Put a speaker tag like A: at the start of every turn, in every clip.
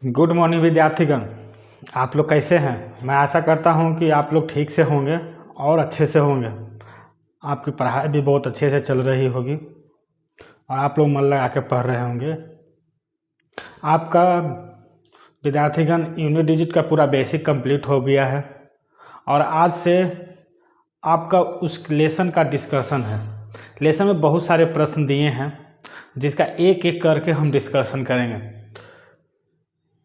A: Good morning विद्यार्थीगण। आप लोग कैसे हैं? मैं आशा करता हूं कि आप लोग ठीक से होंगे और अच्छे से होंगे। आपकी पढ़ाई भी बहुत अच्छे से चल रही होगी और आप लोग मन लगा के पढ़ रहे होंगे। आपका विद्यार्थीगण यूनिट डिजिट का पूरा बेसिक कंप्लीट हो गया है और आज से आपका उस लेसन का डिस्कशन है। लेसन में बहुत सारे प्रश्न दिए हैं जिसका एक एक करके हम डिस्कशन करेंगे।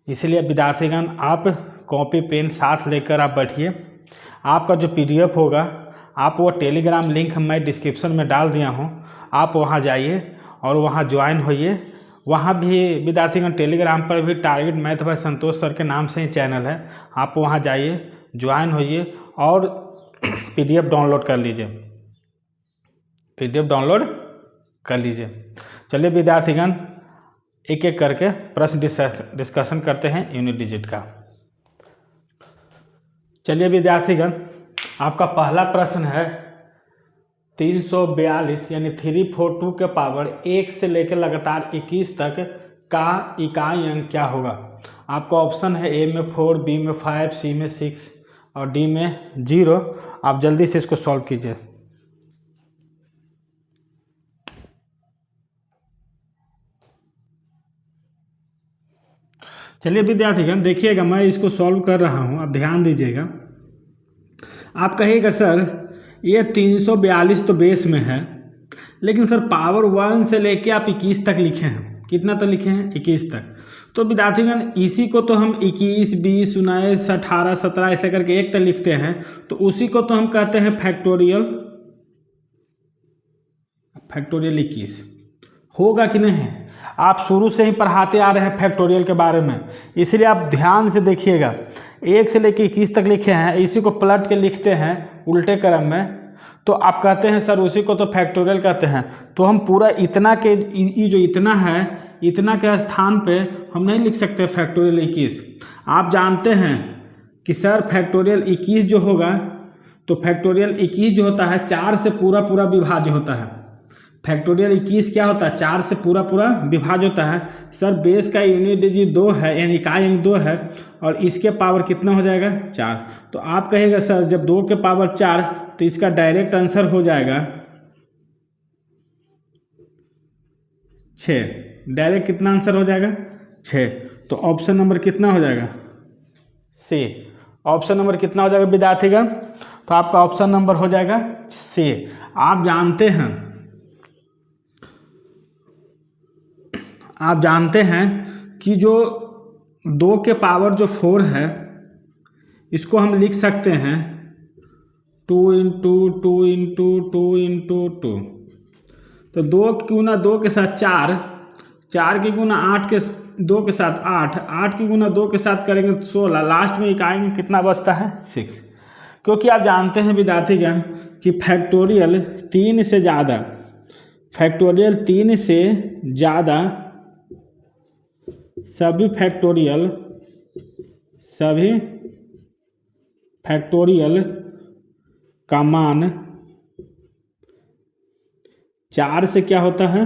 A: इसलिए विद्यार्थीगण आप कॉपी पेन साथ लेकर आप बैठिए। आपका जो पीडीएफ होगा आप वो टेलीग्राम लिंक मैं डिस्क्रिप्शन में डाल दिया हूँ, आप वहाँ जाइए और वहाँ ज्वाइन होइए। वहाँ भी विद्यार्थीगण टेलीग्राम पर भी टारगेट मैथ बाय संतोष सर के नाम से ही चैनल है, आप वहाँ जाइए, ज्वाइन होइए और पीडीएफ डाउनलोड कर लीजिए। चलिए विद्यार्थीगण एक एक करके प्रश्न डिस्कशन करते हैं यूनिट डिजिट का। चलिए विद्यार्थीगण, आपका पहला प्रश्न है 342 यानी 342 के पावर 1 से लेकर लगातार 21 तक का इकाई अंक क्या होगा। आपका ऑप्शन है ए में 4, बी में 5, सी में 6 और डी में 0। आप जल्दी से इसको सॉल्व कीजिए। चलिए विद्यार्थीगण देखिएगा, मैं इसको सॉल्व कर रहा हूँ, आप ध्यान दीजिएगा। आप कहिएगा सर ये 342 तो बेस में है, लेकिन सर पावर 1 से लेके आप 21 तक लिखे हैं। कितना तक लिखे हैं? 21 तक। तो विद्यार्थीगण इसी को तो हम 21, 20, 19, 18, 17 ऐसे करके 1 तक लिखते हैं, तो उसी को तो हम कहते हैं फैक्टोरियल 21। होगा कि नहीं? आप शुरू से ही पढ़ाते आ रहे हैं फैक्टोरियल के बारे में, इसलिए आप ध्यान से देखिएगा। 1 से लेकर 21 तक लिखे हैं, इसी को पलट के लिखते हैं उल्टे क्रम में, तो आप कहते हैं सर उसी को तो फैक्टोरियल कहते हैं। तो हम पूरा इतना के ये जो इतना है, इतना के स्थान पे हम नहीं लिख सकते फैक्टोरियल 21। आप जानते हैं कि सर फैक्टोरियल 21 जो होगा, तो फैक्टोरियल 21 जो होता है 4 से पूरा पूरा विभाज्य होता है। फैक्टोरियल 21 क्या होता है? 4 से पूरा पूरा विभाज्य होता है। सर बेस का यूनिट डिजिट 2 है, यानी इकाई अंक 2 है, और इसके पावर कितना हो जाएगा? 4। तो आप कहेगा सर जब 2 के पावर 4, तो इसका डायरेक्ट आंसर हो जाएगा 6। डायरेक्ट कितना आंसर हो जाएगा? 6। तो ऑप्शन नंबर कितना हो जाएगा? सी। ऑप्शन नंबर कितना हो जाएगा विद्यार्थीगण? तो आपका ऑप्शन नंबर हो जाएगा सी। आप जानते हैं कि जो 2 के पावर जो 4 है, इसको हम लिख सकते हैं 2 इंटू 2 इंटू 2 इंटू 2। तो 2 की गुना 2 के साथ 4, 4 की गुना 8 के 2 के साथ 8, 8 की गुना 2 के साथ करेंगे 16, लास्ट में इकाई कितना बचता है? 6। क्योंकि आप जानते हैं विद्यार्थीगण कि फैक्टोरियल 3 से ज़्यादा सभी फैक्टोरियल का मान 4 से क्या होता है?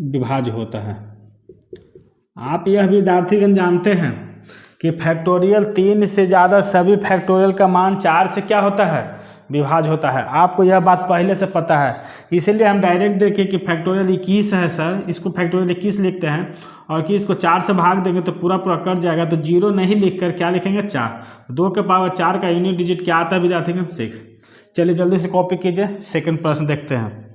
A: विभाज्य होता है। आप यह विद्यार्थीगण जानते हैं कि फैक्टोरियल 3 से ज़्यादा सभी फैक्टोरियल का मान 4 से क्या होता है? विभाज्य होता है। आपको यह बात पहले से पता है, इसीलिए हम डायरेक्ट देखें कि फैक्टोरियल 21 है सर, इसको फैक्टोरियल 21 लिखते हैं और कि इसको 4 से भाग देंगे तो पूरा पूरा कट जाएगा, तो 0 नहीं लिखकर क्या लिखेंगे? 4। 2 के पावर 4 का यूनिट डिजिट क्या आता है विद्यार्थीगण? 6। चलिए जल्दी से कॉपी कीजिए, सेकंड प्रश्न देखते हैं।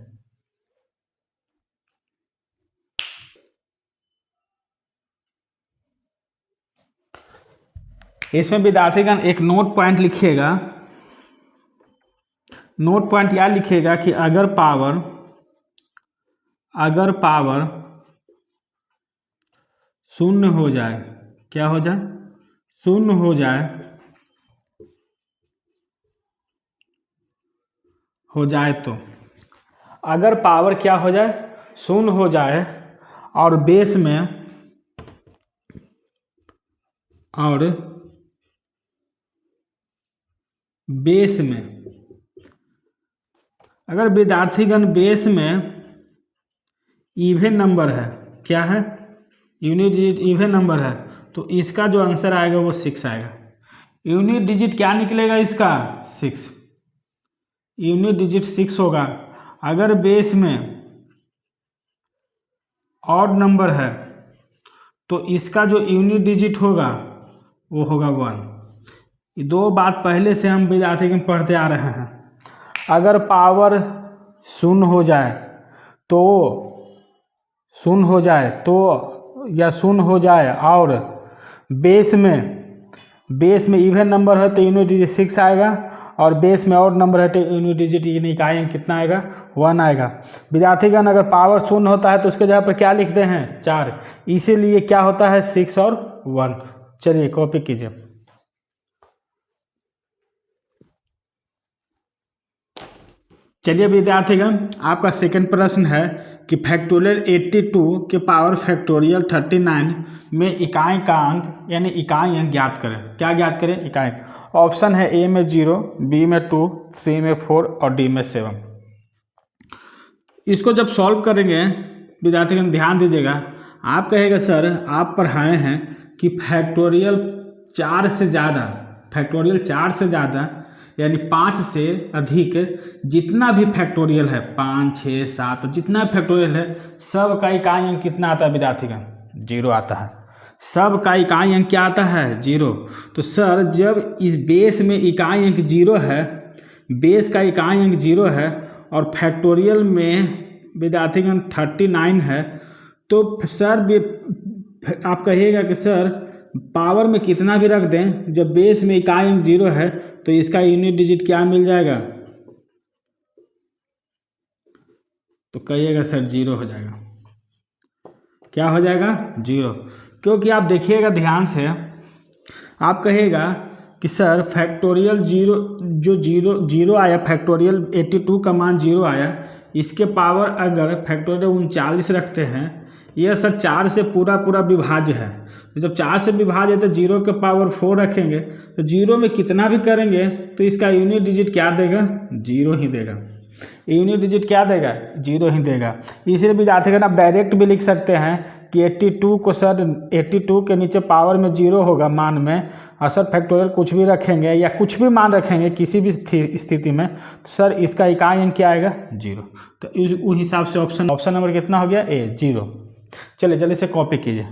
A: इसमें विद्यार्थीगण एक नोट पॉइंट लिखिएगा। नोट पॉइंट यह लिखिएगा कि अगर पावर 0 हो जाए, क्या हो जाए? 0 हो जाए, तो अगर पावर क्या हो जाए? 0 हो जाए और बेस में अगर विद्यार्थीगण बेस में इवन नंबर है, क्या है, यूनिट डिजिट इवन नंबर है, तो इसका जो आंसर आएगा वो 6 आएगा। यूनिट डिजिट क्या निकलेगा इसका, 6। यूनिट डिजिट 6 होगा। अगर बेस में ऑड नंबर है तो इसका जो यूनिट डिजिट होगा वो होगा 1। ये दो बात पहले से हम विद्यार्थी में पढ़ते आ रहे हैं। अगर पावर शून्य हो जाए तो या शून्य हो जाए और बेस में इवन नंबर है तो यूनिट डिजिट 6 आएगा, और बेस में ऑड नंबर है तो यूनिट डिजिट यानी इकाई अंक कितना आएगा, 1 आएगा। विद्यार्थीगण अगर पावर शून्य होता है तो उसके जगह पर क्या लिखते हैं, 4, इसीलिए क्या होता है 6 और 1। चलिए कॉपी कीजिए। चलिए विद्यार्थीगण आपका सेकंड प्रश्न है कि फैक्टोरियल 82 के पावर फैक्टोरियल 39 में इकाई का अंक यानी इकाई अंक ज्ञात करें। क्या ज्ञात करें, इकाई। ऑप्शन है ए में 0, बी में 2, सी में 4 और डी में 7। इसको जब सॉल्व करेंगे विद्यार्थीगण ध्यान दीजिएगा, आप कहेगा सर आप पढ़ाए हैं कि फैक्टोरियल 4 से ज़्यादा यानी 5 से अधिक जितना भी फैक्टोरियल है, 5, 6, 7 जितना फैक्टोरियल है, सब का इकाई अंक कितना आता है विद्यार्थीगण, 0 आता है। सब का इकाई अंक क्या आता है, 0। तो सर जब इस बेस में इकाई अंक 0 है, बेस का इकाई अंक 0 है और फैक्टोरियल में विद्यार्थीगण 39 है, तो सर आप कहिएगा कि सर पावर में कितना भी रख दें, जब बेस में इकाई अंक 0 है तो इसका यूनिट डिजिट क्या मिल जाएगा, तो कहिएगा सर 0 हो जाएगा। क्या हो जाएगा, 0। क्योंकि आप देखिएगा ध्यान से, आप कहेगा कि सर फैक्टोरियल 0 आया, फैक्टोरियल 82 का मान 0 आया, इसके पावर अगर फैक्टोरियल 39 रखते हैं, यह सर 4 से पूरा विभाज्य है। तो जब 4 से विभाज्य है तो 0 के पावर 4 रखेंगे, तो 0 में कितना भी करेंगे तो इसका यूनिट डिजिट क्या देगा, 0 ही देगा। यूनिट डिजिट क्या देगा, 0 ही देगा। इसलिए विद्यार्थीगण आप डायरेक्ट भी लिख सकते हैं कि 82 को सर 82 के नीचे पावर में 0 होगा मान में, और सर फैक्टोरियल कुछ भी रखेंगे या कुछ भी मान रखेंगे किसी भी स्थिति में, तो सर इसका इकाई अंक क्या आएगा, 0। तो उस हिसाब से ऑप्शन नंबर कितना हो गया, ए, 0। चलिए जल्दी से कॉपी कीजिए।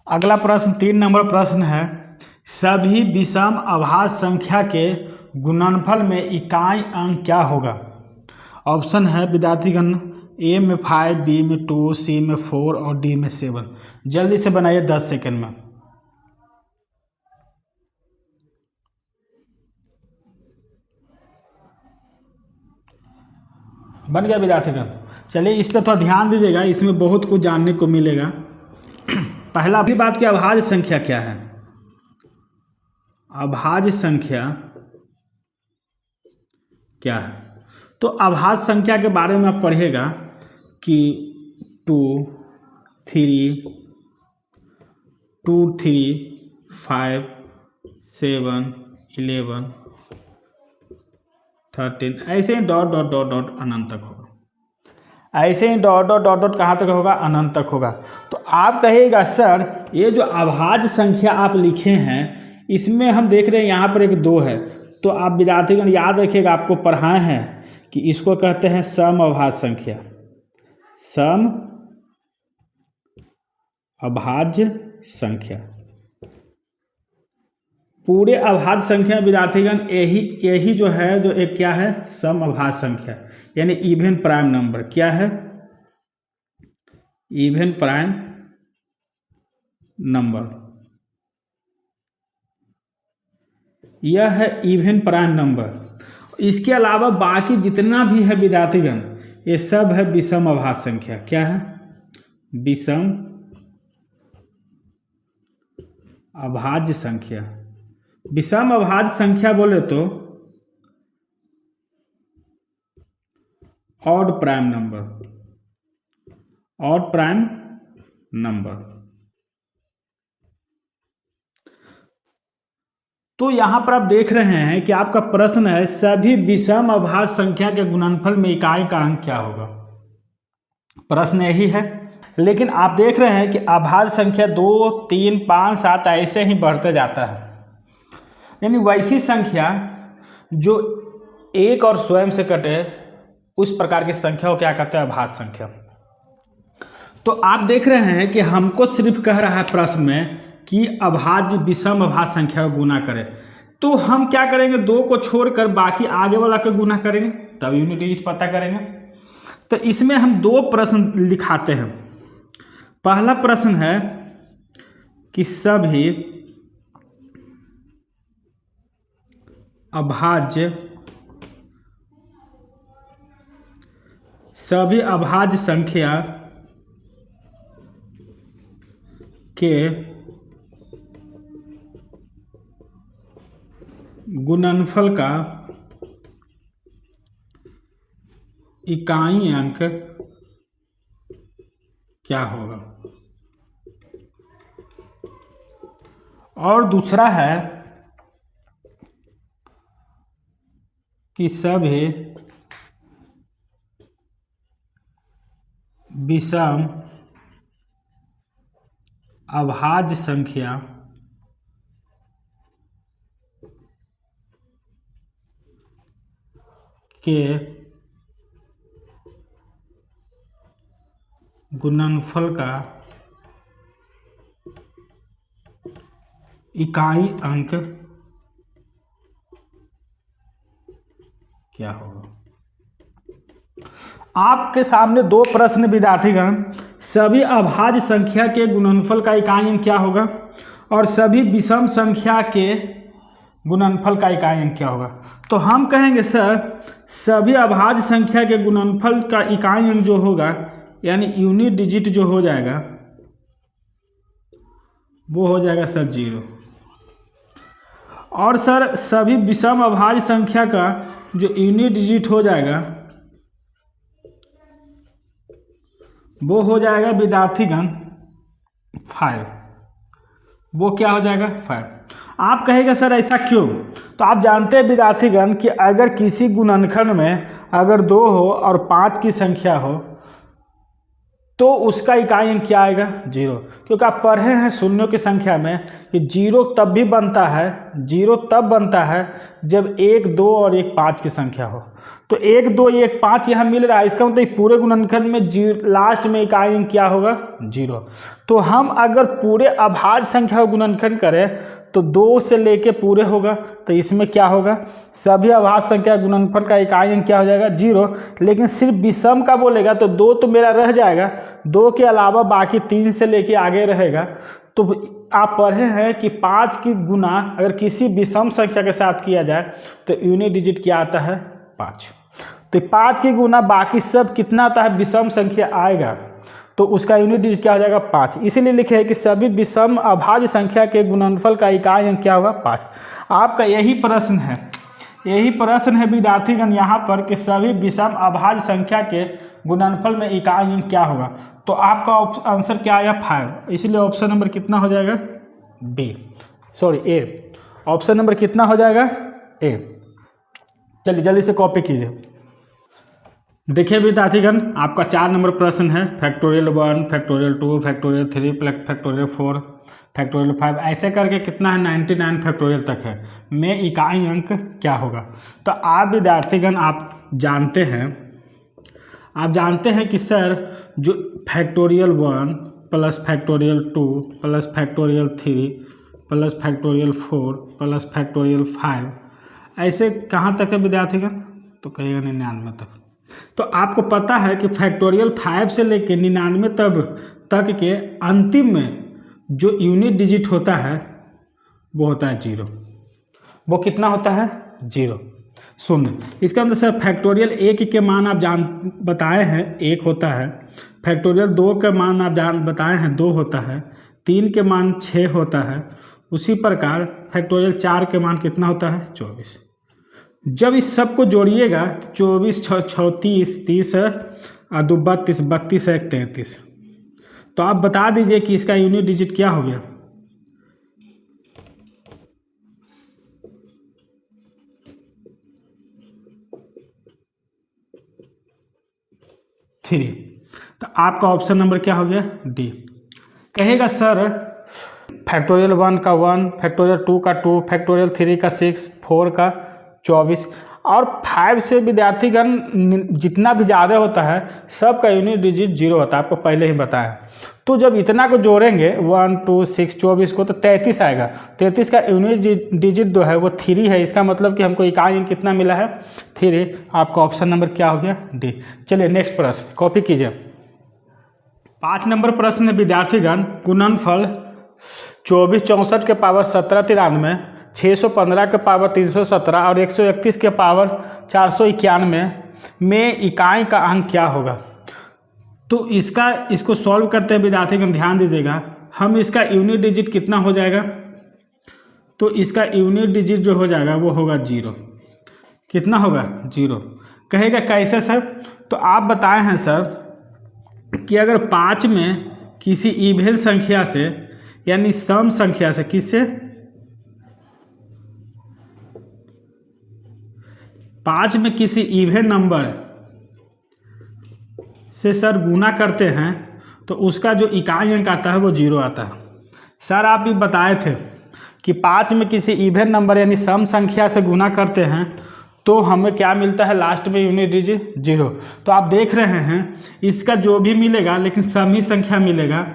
A: अगला प्रश्न 3 नंबर प्रश्न है, सभी विषम अभाज्य संख्या के गुणनफल में इकाई अंक क्या होगा। ऑप्शन है विद्यार्थीगण ए में 5, बी में 2, सी में 4 और डी में 7। जल्दी से बनाइए 10 सेकंड में। बन गया विद्यार्थीगण। चलिए इस पर थोड़ा ध्यान दीजिएगा, इसमें बहुत कुछ जानने को मिलेगा। पहला भी बात की अभाज्य संख्या क्या है, अभाज्य संख्या क्या है। तो अभाज्य संख्या के बारे में आप पढ़िएगा कि 2, 3, 5, 7, 11, 13 ऐसे ही डॉट अनंत तक होगा। ऐसे ही डॉट कहाँ तक होगा, अनंत तक होगा। तो आप कहिएगा सर ये जो अभाज्य संख्या आप लिखे हैं, इसमें हम देख रहे हैं यहाँ पर एक 2 है, तो आप विद्यार्थीगण याद रखिएगा, आपको पढ़ाए हैं कि इसको कहते हैं सम अभाज्य संख्या, सम अभाज्य संख्या। पूरे अभाज्य संख्या विद्यार्थीगण यही जो है, जो एक क्या है, सम अभाज्य संख्या यानी इवन प्राइम नंबर। क्या है, इवन प्राइम नंबर, यह है इवन प्राइम नंबर। इसके अलावा बाकी जितना भी है विद्यार्थीगण, ये सब है विषम अभाज्य संख्या। क्या है, विषम अभाज्य संख्या। विषम अभाज्य संख्या बोले तो odd prime number, odd prime number. तो यहाँ पर आप देख रहे हैं कि आपका प्रश्न है सभी विषम अभाज्य संख्या के गुणनफल में इकाई का अंक क्या होगा। प्रश्न यही है, लेकिन आप देख रहे हैं कि अभाज्य संख्या 2, 3, 5, 7 ऐसे ही बढ़ते जाता है, यानी वैसी संख्या जो एक और स्वयं से कटे उस प्रकार की संख्या को क्या कहते हैं, अभाज्य संख्या। तो आप देख रहे हैं कि हमको सिर्फ कह रहा है प्रश्न में कि अभाज्य विषम अभाज्य संख्या को गुना करें, तो हम क्या करेंगे, 2 को छोड़कर बाकी आगे वाला को गुना करेंगे, तब यूनिट डिजिट पता करेंगे। तो इसमें हम 2 प्रश्न लिखाते हैं। पहला प्रश्न है कि सभी अभाज्य संख्या के गुणनफल का इकाई अंक क्या होगा। और दूसरा है कि सभी विषम अभाज्य संख्या के गुणनफल का इकाई अंक क्या होगा। आपके सामने 2 प्रश्न विद्यार्थीगण, सभी अभाज्य संख्या के गुणनफल का इकाई अंक क्या होगा और सभी विषम संख्या के गुणनफल का इकाई अंक क्या होगा। तो हम कहेंगे सर सभी अभाज्य संख्या के गुणनफल का इकाई अंक जो होगा, यानी यूनिट डिजिट जो हो जाएगा वो हो जाएगा सर 0। और सर सभी विषम अभाज्य संख्या का जो यूनिट डिजिट हो जाएगा वो हो जाएगा विद्यार्थीगण 5। वो क्या हो जाएगा 5। आप कहेंगे सर ऐसा क्यों, तो आप जानते हैं विद्यार्थीगण कि अगर किसी गुणनखंड में अगर 2 हो और 5 की संख्या हो तो उसका इकाई अंक क्या आएगा 0, क्योंकि आप पढ़े हैं शून्यों की संख्या में कि 0 तब भी बनता है, 0 तब बनता है जब 1, 2 और 1 5 की संख्या हो। तो 1, 2, 1 5 यहाँ मिल रहा है, इसका मतलब पूरे गुणनखंड में लास्ट में इकाई अंक क्या होगा 0। तो हम अगर पूरे अभाज्य संख्या को गुणनखंड करें तो 2 से लेके पूरे होगा, तो इसमें क्या होगा सभी अभाज्य संख्या गुणनफल का इकाई अंक क्या हो जाएगा 0। लेकिन सिर्फ विषम का बोलेगा तो 2 तो मेरा रह जाएगा, 2 के अलावा बाकी 3 से लेके आगे रहेगा। तो आप पढ़े हैं कि 5 की गुना अगर किसी विषम संख्या के साथ किया जाए तो यूनिट डिजिट क्या आता है 5। तो 5 की गुना बाकी सब कितना आता है विषम संख्या आएगा, तो उसका यूनिट डिजिट क्या हो जाएगा 5। इसीलिए लिखे है कि सभी विषम अभाज्य संख्या के गुणनफल का इकाई अंक क्या होगा 5। आपका यही प्रश्न है विद्यार्थीगण यहाँ पर कि सभी विषम अभाज्य संख्या के गुणनफल में इकाई अंक क्या होगा। तो आपका आंसर क्या आया 5, इसलिए ऑप्शन नंबर कितना हो जाएगा ए। ऑप्शन नंबर कितना हो जाएगा ए। चलिए जल्दी से कॉपी कीजिए। देखिए विद्यार्थीगण आपका 4 नंबर प्रश्न है factorial 1, factorial 2, factorial 3 plus factorial 4, factorial 5 ऐसे करके कितना है 99 फैक्टोरियल तक है में इकाई अंक क्या होगा। तो आप विद्यार्थीगण आप जानते हैं कि सर जो factorial 1 plus factorial 2 plus factorial 3 plus factorial 4 plus factorial 5 ऐसे कहाँ तक है विद्यार्थीगण, तो कहिएगा 99 तक। तो आपको पता है कि फैक्टोरियल 5 से लेके 99 तक के अंतिम में जो यूनिट डिजिट होता है वो होता है 0। वो कितना होता है 0, शून्य। इसका मतलब सर फैक्टोरियल 1 के मान आप बताए हैं 1 होता है, फैक्टोरियल 2 के मान आप बताए हैं 2 होता है, 3 के मान 6 होता है, उसी प्रकार फैक्टोरियल 4 के मान कितना होता है 24। जब इस सब को जोड़िएगा तो 24, 6, 30, 30 और 2 32, 32 1 33। तो आप बता दीजिए कि इसका यूनिट डिजिट क्या हो गया। 3। तो आपका ऑप्शन नंबर क्या हो गया? डी। कहेगा सर फैक्टोरियल 1 का 1, फैक्टोरियल 2 का 2, फैक्टोरियल 3 का 6, 4 का 24 और 5 से विद्यार्थीगण जितना भी ज़्यादा होता है सब का यूनिट डिजिट 0 होता है, आपको पहले ही बताया। तो जब इतना को जोड़ेंगे 1, 2, 6, 24 को तो 33 आएगा। 33 का यूनिट डिजिट जो है वो 3 है, इसका मतलब कि हमको इकाई अंक कितना मिला है? 3। आपका ऑप्शन नंबर क्या हो गया? डी। चलिए नेक्स्ट प्रश्न कॉपी कीजिए। 5 नंबर प्रश्न है विद्यार्थीगण, गुणनफल 24 64 के पावर 17 93, 615 के पावर 317 और 131 के पावर 491 में इकाई का अंक क्या होगा? तो इसको सॉल्व करते हैं विद्यार्थीगण, ध्यान दीजिएगा। हम इसका यूनिट डिजिट कितना हो जाएगा? तो इसका यूनिट डिजिट जो हो जाएगा वो होगा 0। कितना होगा? 0। कहेगा कैसे सर? तो आप बताए हैं सर कि अगर 5 में किसी इवन संख्या से यानी सम संख्या से, किससे? 5 में किसी इवन नंबर से सर गुना करते हैं तो उसका जो इकाई अंक आता है वो 0 आता है। सर आप भी बताए थे कि 5 में किसी इवन नंबर यानी सम संख्या से गुना करते हैं तो हमें क्या मिलता है? लास्ट में यूनिट डिजिट 0। तो आप देख रहे हैं इसका जो भी मिलेगा लेकिन सम ही संख्या मिलेगा।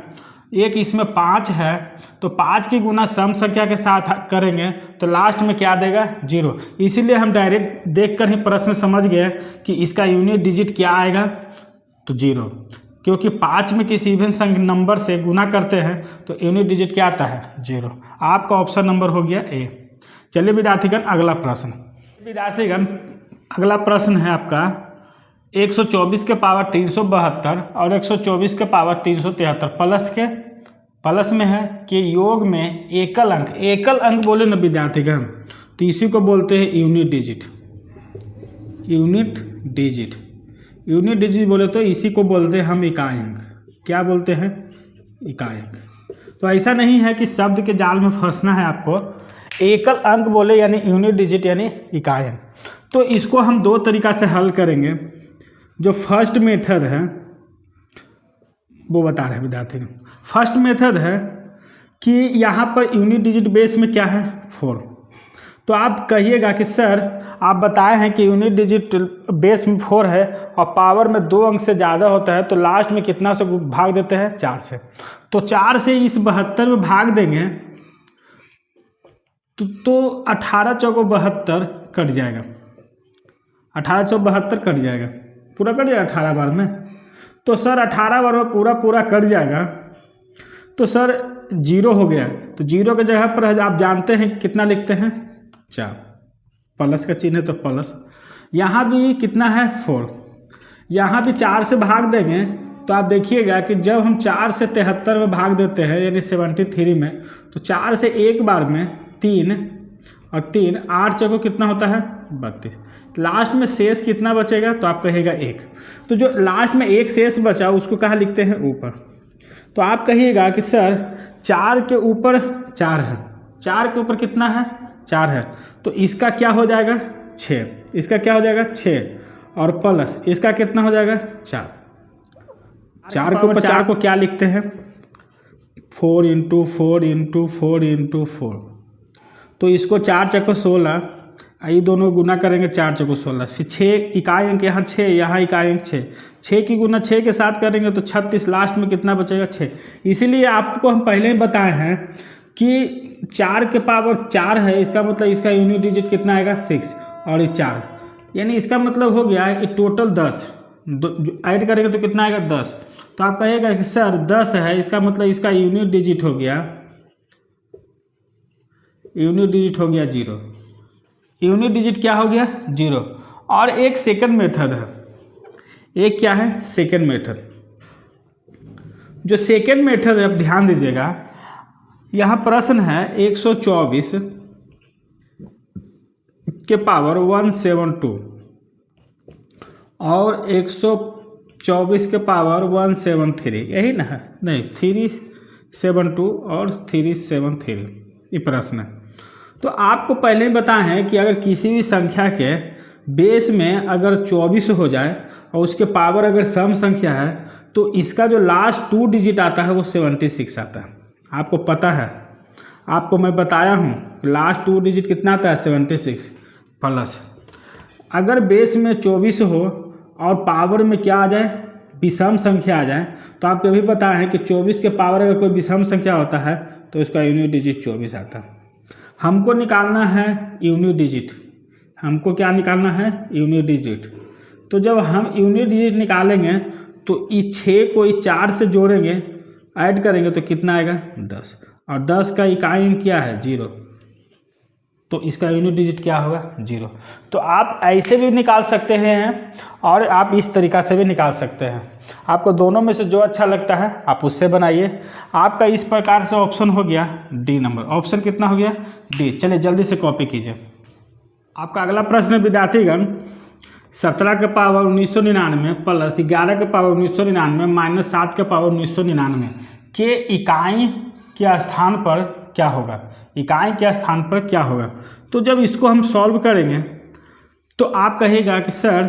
A: एक इसमें 5 है तो 5 की गुना सम संख्या के साथ करेंगे तो लास्ट में क्या देगा? 0। इसीलिए हम डायरेक्ट देखकर ही प्रश्न समझ गए कि इसका यूनिट डिजिट क्या आएगा? तो 0, क्योंकि 5 में किसी इवन नंबर से गुना करते हैं तो यूनिट डिजिट क्या आता है? 0। आपका ऑप्शन नंबर हो गया ए। चलिए विद्यार्थीगण अगला प्रश्न। विद्यार्थीगण अगला प्रश्न है आपका 124 के पावर 372 और 124 के पावर 373 प्लस में है कि योग में एकल अंक बोले ना विद्यार्थीगण, तो इसी को बोलते हैं यूनिट डिजिट बोले तो इसी को बोलते हैं हम इकाई अंक। क्या बोलते हैं? इकाई अंक। तो ऐसा नहीं है कि शब्द के जाल में फंसना है आपको। एकल अंक बोले यानी यूनिट डिजिट यानी इकाई अंक। तो इसको हम 2 तरीका से हल करेंगे। जो फर्स्ट मेथड है वो बता रहे हैं विद्यार्थी। फर्स्ट मेथड है कि यहाँ पर यूनिट डिजिट बेस में क्या है? 4। तो आप कहिएगा कि सर आप बताए हैं कि यूनिट डिजिट बेस में 4 है और पावर में 2 अंक से ज़्यादा होता है तो लास्ट में कितना से भाग देते हैं? 4 से। तो 4 से इस 72 में भाग देंगे तो 18 चौको 72 कट जाएगा। 18 चौको 72 कट जाएगा, पूरा कट जाएगा 18 बार में। तो सर 18 बार में पूरा कट जाएगा तो सर 0 हो गया। तो 0 के जगह पर आप जानते हैं कितना लिखते हैं? 4। प्लस का चिन्ह है तो प्लस। यहाँ भी कितना है? 4। यहाँ भी 4 से भाग देंगे तो आप देखिएगा कि जब हम 4 से 73 में भाग देते हैं यानी 73 में, तो 4 से एक बार में 3 और 3 8 चौको कितना होता है? 32। लास्ट में शेष कितना बचेगा? तो आप कहिएगा 1। तो जो लास्ट में 1 शेष बचा उसको कहाँ लिखते हैं? ऊपर। तो आप कहिएगा कि सर 4 के ऊपर 4 है, 4 के ऊपर कितना है? 4 है। तो इसका क्या हो जाएगा? 6। इसका क्या हो जाएगा? 6 और प्लस इसका कितना हो जाएगा? 4। 4 के ऊपर 4 को क्या लिखते हैं? 4 × 4 × 4 × 4। तो इसको 4 चौको 16, ये दोनों गुना करेंगे 4 चौको 16। फिर 6 इकाई अंक, यहाँ 6, यहाँ इकाई अंक 6। 6 की गुना 6 के साथ करेंगे तो 36। लास्ट में कितना बचेगा? 6। इसीलिए आपको हम पहले ही बताए हैं कि 4 के पावर 4 है, इसका मतलब इसका यूनिट डिजिट कितना आएगा? 6 और ये 4, यानी इसका मतलब हो गया कि टोटल 10 ऐड करेंगे तो कितना आएगा? 10। तो आप कहेगा कि सर 10 है, इसका मतलब इसका यूनिट डिजिट हो गया 0। यूनिट डिजिट क्या हो गया? 0। और एक सेकंड मेथड है। एक क्या है? Second method. जो सेकंड मेथड है, आप ध्यान दीजिएगा, यहाँ प्रश्न है 124 के पावर 172 और 124 के पावर 173, यही ना है? नहीं, 372 और 373 ये प्रश्न है। तो आपको पहले ही बताएं हैं कि अगर किसी भी संख्या के बेस में अगर 24 हो जाए और उसके पावर अगर सम संख्या है तो इसका जो लास्ट 2 डिजिट आता है वो 76 आता है। आपको पता है, आपको मैं बताया हूँ लास्ट 2 डिजिट कितना आता है 76 प्लस। अगर बेस में 24 हो और पावर में क्या आ जाए, विषम संख्या आ जाए, तो आपको भी पता है कि 24 के पावर अगर कोई विषम संख्या होता है तो उसका यूनिट डिजिट 24 आता है। हमको निकालना है यूनिट डिजिट, हमको क्या निकालना है यूनिट डिजिट। तो जब हम यूनिट डिजिट निकालेंगे तो इस 6 को इस 4 से जोड़ेंगे, ऐड करेंगे तो कितना आएगा 10, और 10 का इकाई अंक क्या है 0, तो इसका यूनिट डिजिट क्या होगा 0। तो आप ऐसे भी निकाल सकते हैं और आप इस तरीक़ा से भी निकाल सकते हैं। आपको दोनों में से जो अच्छा लगता है आप उससे बनाइए। आपका इस प्रकार से ऑप्शन हो गया डी नंबर। ऑप्शन कितना हो गया डी। चलिए जल्दी से कॉपी कीजिए। आपका अगला प्रश्न है विद्यार्थीगण, 17 के पावर 1999 प्लस 11 के पावर 1999 माइनस 7 के पावर 1999 के इकाई के स्थान पर क्या होगा। इकाई के स्थान पर क्या होगा। तो जब इसको हम सॉल्व करेंगे तो आप कहेगा कि सर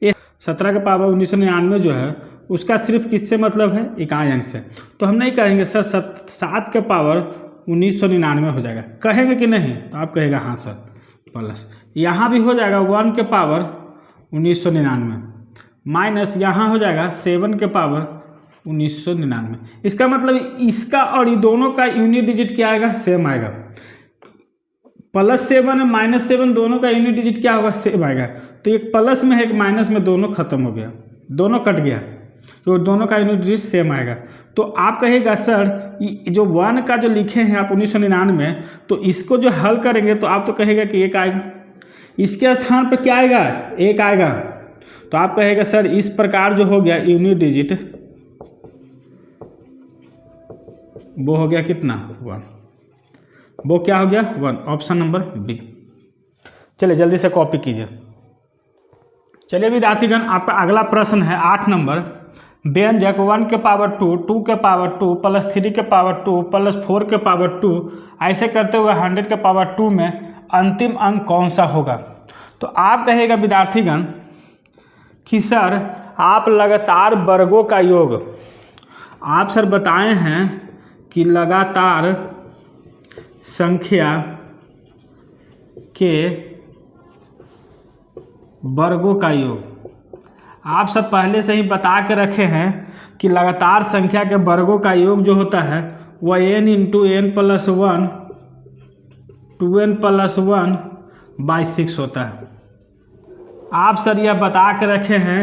A: ये 17 के पावर 1999 जो है उसका सिर्फ किससे मतलब है, इकाई अंक से। तो हम नहीं कहेंगे सर 7 के पावर 1999 हो जाएगा, कहेंगे कि नहीं, तो आप कहेगा हाँ सर प्लस यहाँ भी हो जाएगा 1 के पावर 1999 माइनस यहाँ हो जाएगा 7 के पावर 1999। इसका मतलब इसका और ये दोनों का यूनिट डिजिट क्या आएगा, सेम आएगा। +7 और -7 दोनों का यूनिट डिजिट क्या होगा, सेम आएगा। तो एक प्लस में है एक माइनस में, दोनों खत्म हो गया, दोनों कट गया, तो दोनों का यूनिट डिजिट सेम आएगा। तो आप कहेगा सर जो 1 का जो लिखे हैं आप 1999, तो इसको जो हल करेंगे तो आप तो कहेगा कि 1 आएगा, इसके स्थान पर क्या आएगा 1 आएगा। तो आप कहेगा सर इस प्रकार जो हो गया यूनिट डिजिट वो हो गया कितना 1, वो क्या हो गया 1। Option number B. चलिए जल्दी से कॉपी कीजिए। चलिए विद्यार्थीगण आपका अगला प्रश्न है 8 नंबर, व्यंजक 1 के पावर 2, 2 के पावर 2 प्लस 3 के पावर 2 प्लस 4 के पावर 2 ऐसे करते हुए 100 के पावर 2 में अंतिम अंक कौन सा होगा। तो आप कहेगा विद्यार्थीगण कि सर आप लगातार वर्गों का योग, आप सर बताए हैं कि लगातार संख्या के वर्गों का योग, आप सब पहले से ही बता के रखे हैं कि लगातार संख्या के वर्गों का योग जो होता है वह n × n + 1 2n + 1/6 होता है। आप सर यह बता के रखे हैं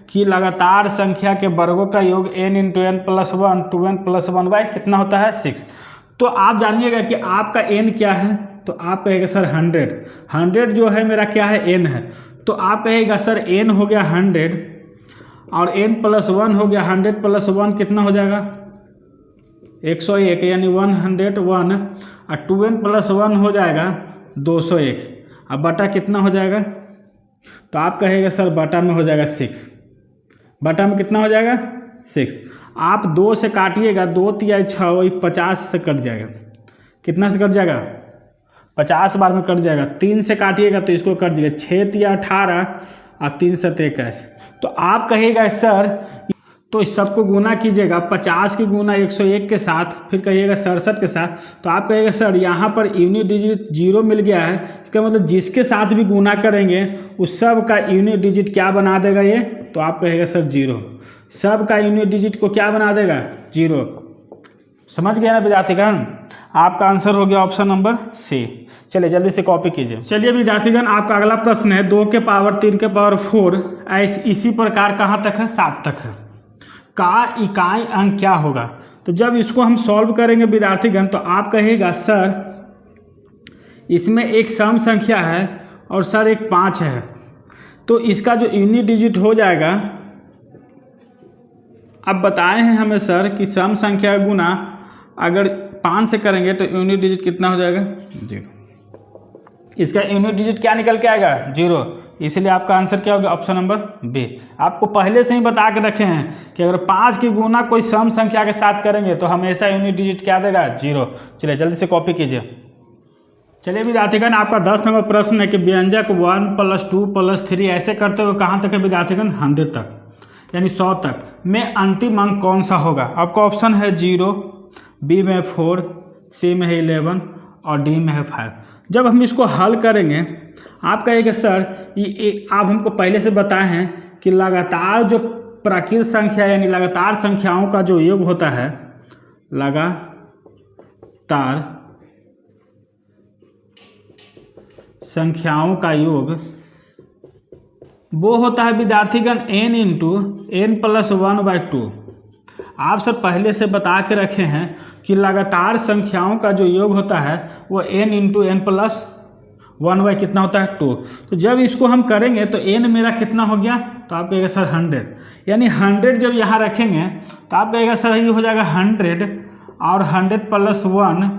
A: कि लगातार संख्या के वर्गों का योग n × n + 1 2n + 1 कितना होता है 6। तो आप जानिएगा कि आपका n क्या है, तो आप कहेगा सर 100 जो है मेरा क्या है n है। तो आप कहेगा सर n हो गया 100 और n + 1 हो गया 100 + 1 कितना हो जाएगा 101, यानी 101 और 2n + 1 हो जाएगा 201। अब बटा कितना हो जाएगा, तो आप कहेगा सर बटा में हो जाएगा 6, बटा में कितना हो जाएगा 6। आप 2 से काटिएगा, 2 × 6 वही 50 से कट जाएगा, कितना से कट जाएगा 50 बार में कट जाएगा। 3 से काटिएगा तो इसको कट जाएगा, 6 × 18 और 3 × 7 21। तो आप कहेगा सर, तो इस सबको गुना कीजिएगा 50 की गुना 101 के साथ, फिर कहिएगा 67 के साथ। तो आप कहेगा सर यहाँ पर यूनिट डिजिट 0 मिल गया है, इसका मतलब जिसके साथ भी गुना करेंगे उस सब का यूनिट डिजिट क्या बना देगा ये, तो आप कहेगा सर 0। सब का यूनिट डिजिट को क्या बना देगा 0। समझ गया ना विद्यार्थीगण, आपका आंसर हो गया ऑप्शन नंबर सी। चलिए जल्दी से कॉपी कीजिए। चलिए विद्यार्थीगण आपका अगला प्रश्न है 2 के पावर 3 के पावर 4 इसी प्रकार कहाँ तक है 7 तक है का इकाई अंक क्या होगा। तो जब इसको हम सॉल्व करेंगे विद्यार्थीगण तो आप कहेगा सर इसमें एक सम संख्या है और सर एक 5 है, तो इसका जो यूनिट डिजिट हो जाएगा, अब बताए हैं हमें सर कि सम संख्या गुना अगर 5 से करेंगे तो यूनिट डिजिट कितना हो जाएगा 0। इसका यूनिट डिजिट क्या निकल के आएगा 0, इसलिए आपका आंसर क्या होगा ऑप्शन नंबर बी। आपको पहले से ही बता के रखे हैं कि अगर 5 की गुना कोई सम संख्या के साथ करेंगे तो हमेशा यूनिट डिजिट क्या देगा 0। चलिए जल्दी से कॉपी कीजिए। चलिए विद्यार्थीगण, आपका 10 नंबर प्रश्न है कि व्यंजक 1 + 2 + 3 ऐसे करते हुए कहाँ तक है विद्यार्थीगण? 100 तक यानी 100 तक में अंतिम अंक कौन सा होगा? आपका ऑप्शन है 0, बी में 4, सी में है 11 और डी में है 5। जब हम इसको हल करेंगे आप कहेंगे सर ये आप हमको पहले से बताए हैं कि लगातार जो प्राकृत संख्या यानी लगातार संख्याओं का जो योग होता है, लगातार संख्याओं का योग वो होता है विद्यार्थीगण n × n + 1/2। आप सब पहले से बता के रखे हैं कि लगातार संख्याओं का जो योग होता है वो n × n + 1 कितना होता है 2। तो जब इसको हम करेंगे तो n मेरा कितना हो गया? तो आप कहेगा सर 100, यानी 100 जब यहाँ रखेंगे तो आप कहेगा सर ये हो जाएगा 100 और 100 + 1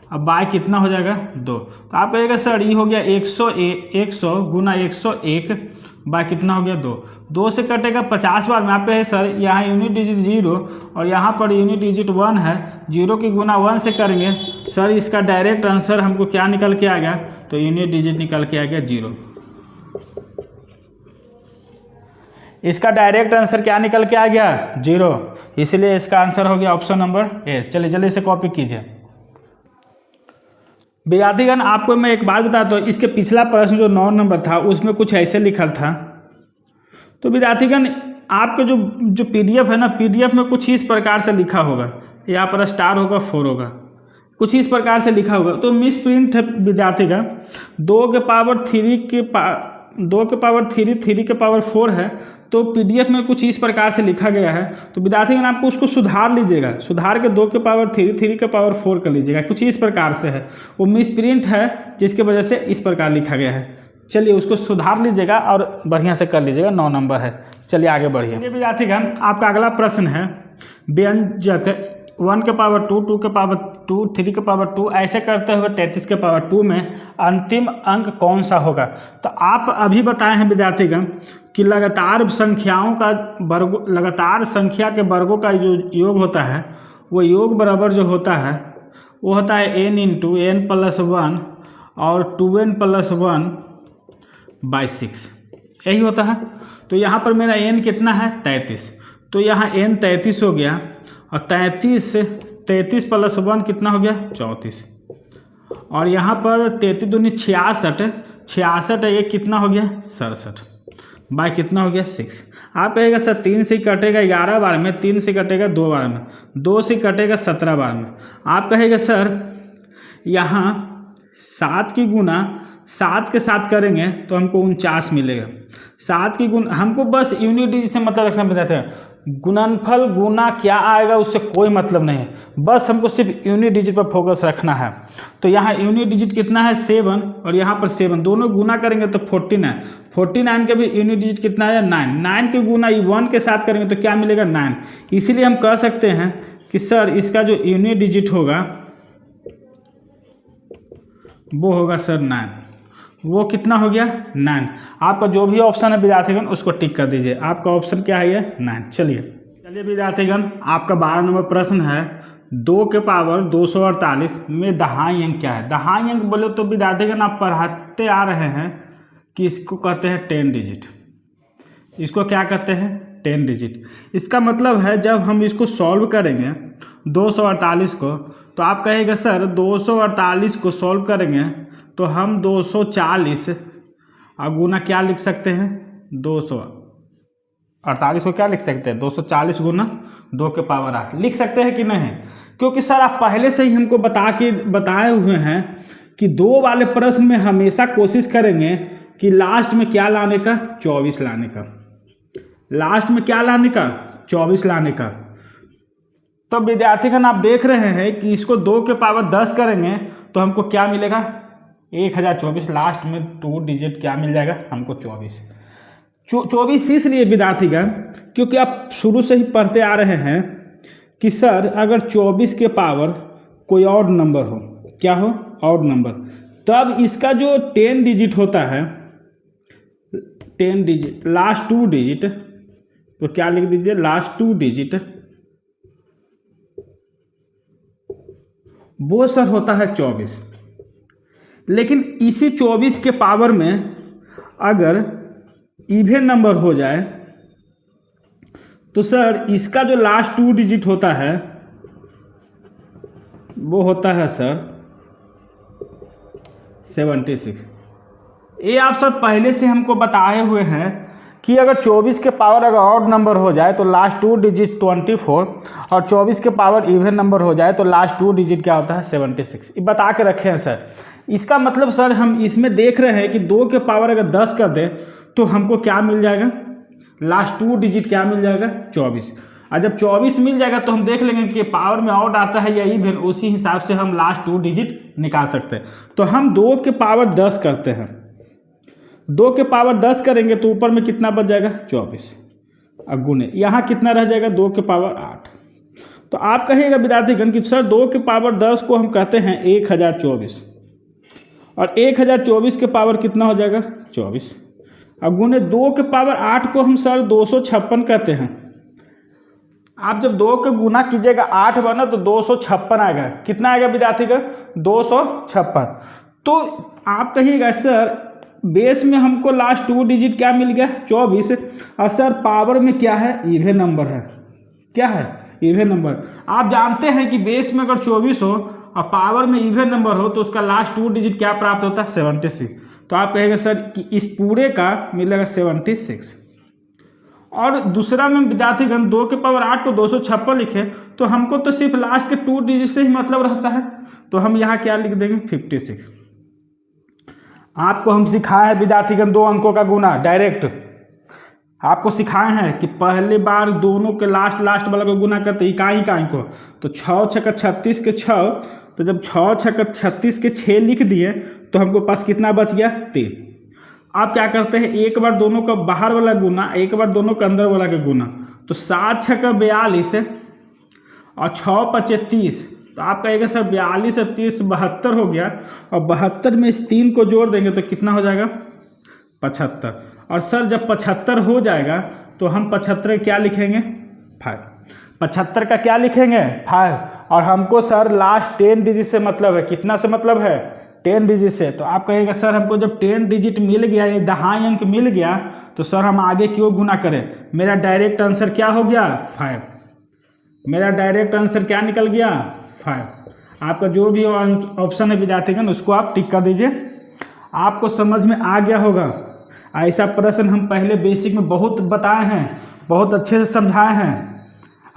A: अब बाय कितना हो जाएगा 2। तो आप कहेगा सर ये हो गया 100 गुना 101 बाय कितना हो गया 2। 2 से कटेगा 50 बार में। आप कहे सर यहाँ यूनिट डिजिट 0 और यहाँ पर यूनिट डिजिट 1 है, 0 की गुना 1 से करेंगे सर इसका डायरेक्ट आंसर हमको क्या निकल के आ गया? तो यूनिट डिजिट निकल के आ गया 0। इसका डायरेक्ट आंसर क्या निकल के आ गया? 0। इसलिए इसका आंसर हो गया ऑप्शन नंबर ए। चलिए जल्दी से कॉपी कीजिए। विद्यार्थीगण आपको मैं एक बात बताता हूँ, इसके पिछला प्रश्न जो 9 नंबर था उसमें कुछ ऐसे लिखल था। तो विद्यार्थीगण आपके जो PDF है ना, PDF में कुछ इस प्रकार से लिखा होगा, यहाँ पर स्टार होगा 4 होगा, कुछ इस प्रकार से लिखा होगा। तो मिस प्रिंट है विद्यार्थीगण 2 के पावर 3 3 के पावर 4 है। तो PDF में कुछ इस प्रकार से लिखा गया है। तो विद्यार्थीगण आपको उसको सुधार लीजिएगा, सुधार के 2 के पावर 3 3 के पावर 4 कर लीजिएगा। कुछ इस प्रकार से है, वो मिस प्रिंट है जिसके वजह से इस प्रकार लिखा गया है। चलिए उसको सुधार लीजिएगा और बढ़िया से कर लीजिएगा। 9 नंबर है। चलिए आगे बढ़िए। विद्यार्थीगण आपका अगला प्रश्न है व्यंजक 1 के पावर 2, 2 के पावर 2, 3 के पावर 2 ऐसे करते हुए 33 के पावर 2 में अंतिम अंक कौन सा होगा? तो आप अभी बताए हैं विद्यार्थीगण कि लगातार संख्याओं का वर्ग, लगातार संख्या के वर्गों का जो योग होता है वो योग बराबर जो होता है वो होता है n × n + 1 और 2n + 1/6 यही होता है। तो यहाँ पर मेरा n कितना है? 33। तो यहाँ n 33 हो गया और 33 + 1 कितना हो गया? 34। और यहाँ पर 33 दूनी 66, 66 है, ये कितना हो गया? 67 बाय कितना हो गया? 6। आप कहेगा सर 3 से कटेगा 11 बार में, 3 से कटेगा 2 बार में, 2 से कटेगा 17 बार में। आप कहेगा सर यहाँ 7 की गुना 7 के साथ करेंगे तो हमको 49 मिलेगा। 7 की गुना हमको बस यूनिट डिजिट से मतलब रखना बताते हैं, गुणनफल गुना क्या आएगा उससे कोई मतलब नहीं है, बस हमको सिर्फ यूनिट डिजिट पर फोकस रखना है। तो यहाँ यूनिट डिजिट कितना है? 7 और यहाँ पर 7 दोनों गुना करेंगे तो 49। 49 के भी यूनिट डिजिट कितना है? 9। 9 के गुना 1 के साथ करेंगे तो क्या मिलेगा? 9। इसीलिए हम कह सकते हैं कि सर इसका जो यूनिट डिजिट होगा वो होगा सर 9। वो कितना हो गया? 9। आपका जो भी ऑप्शन है विद्यार्थीगण उसको टिक कर दीजिए। आपका ऑप्शन क्या है? ये 9। चलिए विद्यार्थीगण आपका 12 नंबर प्रश्न है 2 के पावर 248 में दहाई अंक क्या है? दहाई अंक बोले तो विद्यार्थीगण आप पढ़ाते आ रहे हैं कि इसको कहते हैं 10 डिजिट। इसको क्या कहते हैं? 10 डिजिट। इसका मतलब है जब हम इसको सॉल्व करेंगे 248 को तो आप कहेंगे सर 248 को सॉल्व करेंगे तो हम 240 और गुना क्या लिख सकते हैं? 248 को क्या लिख सकते हैं? 240 गुना 2 के पावर 8 लिख सकते हैं कि नहीं? क्योंकि सर आप पहले से ही हमको बताए हुए हैं कि 2 वाले प्रश्न में हमेशा कोशिश करेंगे कि लास्ट में क्या लाने का? 24 लाने का। लास्ट में क्या लाने का? 24 लाने का। तो विद्यार्थीगण आप देख रहे हैं कि इसको 2 के पावर 10 करेंगे तो हमको क्या मिलेगा? 1024। लास्ट में 2 डिजिट क्या मिल जाएगा हमको? 24। 24 इसलिए विद्यार्थीगण क्योंकि आप शुरू से ही पढ़ते आ रहे हैं कि सर अगर 24 के पावर कोई और नंबर हो, क्या हो? ऑड नंबर, तब इसका जो 10 डिजिट होता है 10 डिजिट लास्ट 2 डिजिट, तो क्या लिख दीजिए? लास्ट 2 डिजिट वो सर होता है 24। लेकिन इसी 24 के पावर में अगर इवन नंबर हो जाए तो सर इसका जो लास्ट 2 डिजिट होता है वो होता है सर 76। ये आप सर पहले से हमको बताए हुए हैं कि अगर 24 के पावर अगर ऑड नंबर हो जाए तो लास्ट 2 डिजिट 24 और 24 के पावर इवन नंबर हो जाए तो लास्ट 2 डिजिट क्या होता है 76। ये बता के रखे हैं सर। इसका मतलब सर हम इसमें देख रहे हैं कि 2 के पावर अगर 10 कर दें तो हमको क्या मिल जाएगा, लास्ट 2 डिजिट क्या मिल जाएगा 24। और जब 24 मिल जाएगा तो हम देख लेंगे कि पावर में ऑड आता है या इवन, उसी हिसाब से हम लास्ट 2 डिजिट निकाल सकते हैं। तो हम 2 के पावर 10 करते हैं, 2 के पावर 10 करेंगे तो ऊपर में कितना बच जाएगा 24, अब गुने यहाँ कितना रह जाएगा 2 के पावर 8। तो आप कहिएगा विद्यार्थीगण कि सर 2 के पावर 10 को हम कहते हैं 1024 और 1024 के पावर कितना हो जाएगा 24, अब गुने 2 के पावर 8 को हम सर 256 कहते हैं। आप जब 2 के गुना कीजिएगा 8 बना तो 256 आएगा। कितना आएगा विद्यार्थीगण 256। तो आप कहिएगा सर बेस में हमको लास्ट 2 डिजिट क्या मिल गया 24 और सर पावर में क्या है इवन नंबर है, क्या है इवन नंबर। आप जानते हैं कि बेस में अगर 24 हो और पावर में इवन नंबर हो तो उसका लास्ट 2 डिजिट क्या प्राप्त होता है 76। तो आप कहेंगे सर कि इस पूरे का मिलेगा 76। और दूसरा में विद्यार्थीगण 2 के पावर 8 को 256 लिखे तो हमको तो सिर्फ लास्ट के 2 डिजिट से ही मतलब रहता है, तो हम यहाँ क्या लिख देंगे 56। आपको हम सिखाए हैं विद्यार्थीगण 2 अंकों का गुना डायरेक्ट, आपको सिखाए हैं कि पहली बार दोनों के लास्ट वाला को गुना करते इकाई को, तो 6 छक्का 36 के 6, तो जब 6 छक्का 36 के 6 लिख दिए तो हमको पास कितना बच गया 3। आप क्या करते हैं एक बार दोनों का बाहर वाला गुना, एक बार दोनों का अंदर वाला का गुना, तो 7 छक्का 42 और 6 पचे 30, तो आप कहेंगे सर 42 और 30 72 हो गया, और 72 में इस 3 को जोड़ देंगे तो कितना हो जाएगा 75। और सर जब 75 हो जाएगा तो हम 75 क्या लिखेंगे 5, 75 का क्या लिखेंगे 5। और हमको सर लास्ट 10 डिजिट से मतलब है, कितना से मतलब है 10 डिजिट से। तो आप कहेंगे सर हमको जब 10 डिजिट मिल गया, ये दहाई अंक मिल गया, तो सर हम आगे क्यों गुना करें। मेरा डायरेक्ट आंसर क्या हो गया 5, मेरा डायरेक्ट आंसर क्या निकल गया 5। आपका जो भी ऑप्शन है विद्यार्थीगण उसको आप टिक कर दीजिए। आपको समझ में आ गया होगा। ऐसा प्रश्न हम पहले बेसिक में बहुत बताए हैं, बहुत अच्छे से समझाए हैं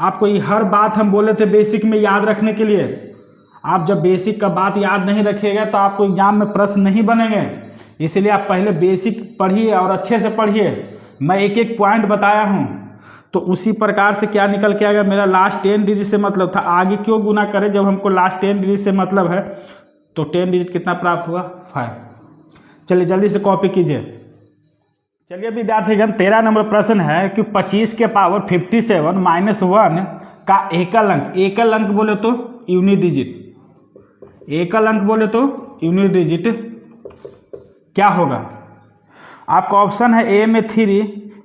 A: आपको। ये हर बात हम बोले थे बेसिक में याद रखने के लिए। आप जब बेसिक का बात याद नहीं रखिएगा तो आपको एग्जाम में प्रश्न नहीं बनेंगे, इसलिए आप पहले बेसिक पढ़िए और अच्छे से पढ़िए। मैं एक एक पॉइंट बताया हूँ, तो उसी प्रकार से क्या निकल के आएगा, मेरा लास्ट 10 डिजिट से मतलब था, आगे क्यों गुना करें जब हमको लास्ट 10 डिजिट से मतलब है। तो 10 डिजिट कितना प्राप्त हुआ 5। चलिए जल्दी से कॉपी कीजिए। चलिए विद्यार्थीगण 13 नंबर प्रश्न है कि 25 के पावर 57 माइनस 1 का एकल अंक बोले तो यूनिट डिजिट, एकल अंक बोले तो यूनिट डिजिट क्या होगा। आपका ऑप्शन है ए में 3,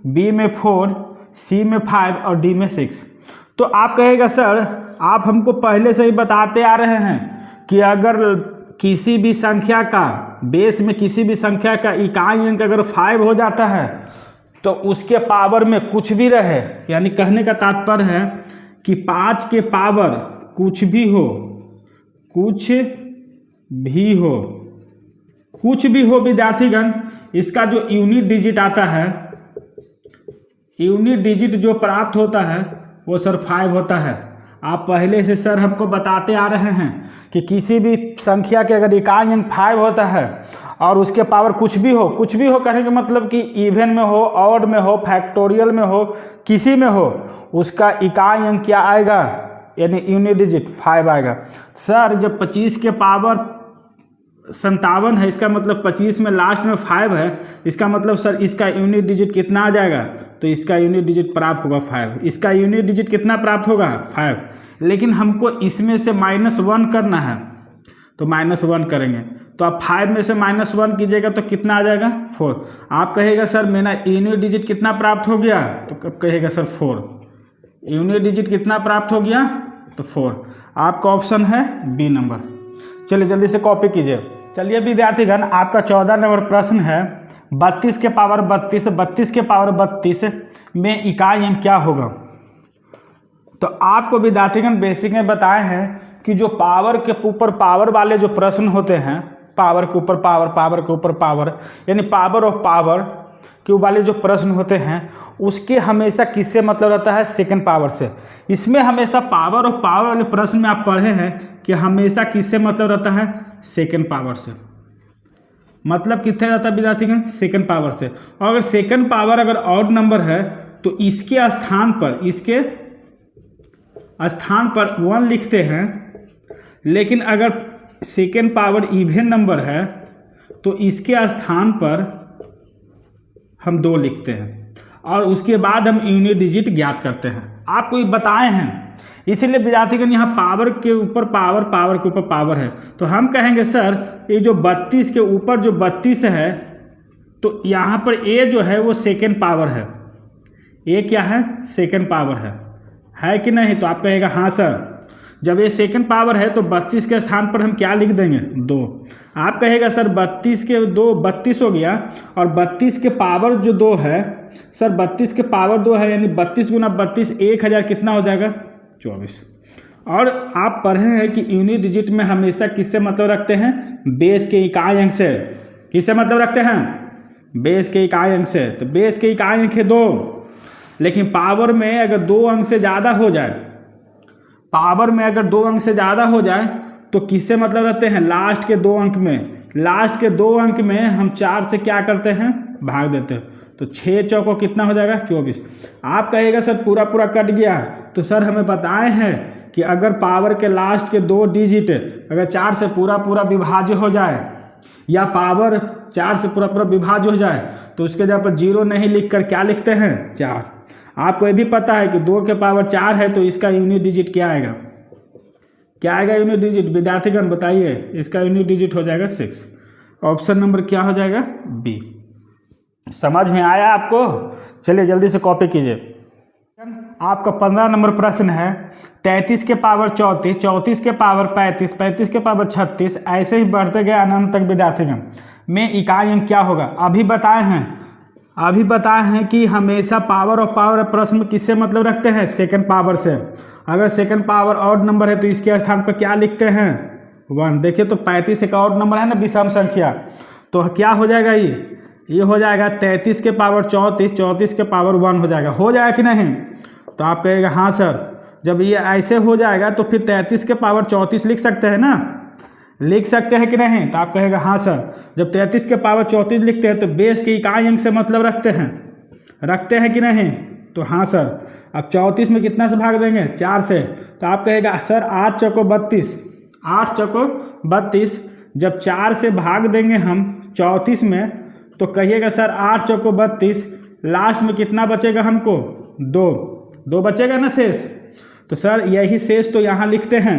A: बी में 4, सी में 5 और डी में 6। तो आप कहेगा सर आप हमको पहले से ही बताते आ रहे हैं कि अगर किसी भी संख्या का बेस में किसी भी संख्या का इकाई अंक अगर 5 हो जाता है तो उसके पावर में कुछ भी रहे, यानी कहने का तात्पर्य है कि 5 के पावर कुछ भी हो, कुछ भी हो विद्यार्थीगण, इसका जो यूनिट डिजिट आता है, यूनिट डिजिट जो प्राप्त होता है वो सर 5 होता है। आप पहले से सर हमको बताते आ रहे हैं कि किसी भी संख्या के अगर इकाई अंक 5 होता है और उसके पावर कुछ भी हो कहने का मतलब कि इवन में हो, ऑड में हो, फैक्टोरियल में हो, किसी में हो, उसका इकाई अंक क्या आएगा, यानी यूनिट डिजिट 5 आएगा। सर जब 25 के पावर 57 है, इसका मतलब 25 में लास्ट में 5 है, इसका मतलब सर इसका यूनिट डिजिट कितना आ जाएगा, तो इसका यूनिट डिजिट प्राप्त होगा 5। इसका यूनिट डिजिट कितना प्राप्त होगा 5, लेकिन हमको इसमें से -1 करना है, तो -1 करेंगे। तो आप 5 में से -1 कीजिएगा तो कितना आ जाएगा 4। आप कहेगा सर मेरा यूनिट डिजिट कितना प्राप्त हो गया, तो कब कहेगा सर 4। यूनिट डिजिट कितना प्राप्त हो गया, तो 4। आपका ऑप्शन है बी नंबर। चलिए जल्दी से कॉपी कीजिए। चलिए विद्यार्थीगण, आपका 14 नंबर प्रश्न है 32 के पावर 32, 32 के पावर 32 में इकाई अंक क्या होगा। तो आपको विद्यार्थीगण बेसिक में बताए हैं कि जो पावर के ऊपर पावर वाले जो प्रश्न होते हैं, पावर के ऊपर पावर, पावर के ऊपर पावर, यानी पावर ऑफ पावर के वाले जो प्रश्न होते हैं उसके हमेशा किससे मतलब रहता है, सेकंड पावर से। इसमें हमेशा पावर ऑफ पावर वाले प्रश्न में आप पढ़े हैं कि हमेशा किससे मतलब रहता है, सेकंड पावर से। मतलब कितने रहता है विद्यार्थीगण, सेकंड पावर से। और अगर सेकंड पावर अगर ऑड नंबर है तो इसके स्थान पर 1 लिखते हैं, लेकिन अगर सेकेंड पावर इवन नंबर है तो इसके स्थान पर हम 2 लिखते हैं और उसके बाद हम यूनिट डिजिट ज्ञात करते हैं। आपको ये बताए हैं, इसीलिए विद्यार्थीगण यहाँ पावर के ऊपर पावर, पावर के ऊपर पावर है। तो हम कहेंगे सर ये जो 32 के ऊपर जो 32 है तो यहाँ पर ए जो है वो सेकेंड पावर है। ए क्या है, सेकेंड पावर है कि नहीं। तो आप कहेगा हाँ सर, जब ये सेकंड पावर है तो 32 के स्थान पर हम क्या लिख देंगे, 2। आप कहेगा सर 32 के 2 32 हो गया, और 32 के पावर जो 2 है सर, 32 के पावर 2 है, यानी 32 गुना 32 1000 कितना हो जाएगा, 24। और आप पढ़े हैं कि यूनिट डिजिट में हमेशा किससे मतलब रखते हैं, बेस के इकाई अंक से। किससे मतलब रखते हैं, बेस के इकाई अंक से। तो बेस के इकाई अंक है 2, लेकिन पावर में अगर 2 अंक से ज़्यादा हो जाए, पावर में अगर 2 अंक से ज़्यादा हो जाए तो किससे मतलब रखते हैं, लास्ट के 2 अंक में। लास्ट के 2 अंक में हम 4 से क्या करते हैं, भाग देते हैं। तो 6 चौको कितना हो जाएगा, 24। आप कहेगा सर पूरा पूरा कट गया। तो सर हमें बताए हैं कि अगर पावर के लास्ट के 2 डिजिट अगर 4 से पूरा पूरा विभाज्य हो जाए, या पावर 4 से पूरा पूरा विभाज्य हो जाए, तो उसके जगह पर 0 नहीं लिख कर क्या लिखते हैं, 4। आपको ये भी पता है कि 2 के पावर 4 है तो इसका यूनिट डिजिट क्या आएगा, क्या आएगा यूनिट डिजिट, विद्यार्थीगण बताइए। इसका यूनिट डिजिट हो जाएगा 6। ऑप्शन नंबर क्या हो जाएगा, बी। समझ में आया आपको। चलिए जल्दी से कॉपी कीजिए। आपका 15 नंबर प्रश्न है 33 के पावर 34, 34 के पावर 35, 35 के पावर 36, ऐसे ही बढ़ते गए अनंत तक विद्यार्थीगण में इकाई अंक क्या होगा। अभी बताए हैं कि हमेशा पावर और पावर प्रश्न में किससे मतलब रखते हैं, सेकंड पावर से। अगर सेकंड पावर ऑड नंबर है तो इसके स्थान पर क्या लिखते हैं, 1। देखिए तो 35 एक ऑड नंबर है ना, विषम संख्या। तो क्या हो जाएगा, ये हो जाएगा 33 के पावर 34, 34 के पावर 1 हो जाएगा कि नहीं। तो आप कहेगा हाँ सर, जब ये ऐसे हो जाएगा तो फिर 33 के पावर 34 लिख सकते हैं ना, लिख सकते हैं कि नहीं। तो आप कहेगा हाँ सर, जब 33 के पावर 34 लिखते हैं तो बेस के इकाई अंक से मतलब रखते हैं कि नहीं। तो हाँ सर, अब 34 में कितना से भाग देंगे, 4 से। तो आप कहेगा सर 8 चौको 32, 8 चौको 32, जब 4 से भाग देंगे हम 34 में तो कहिएगा सर 8 चौको 32, लास्ट में कितना बचेगा हमको, 2 बचेगा ना शेष। तो सर यही शेष तो यहाँ लिखते हैं,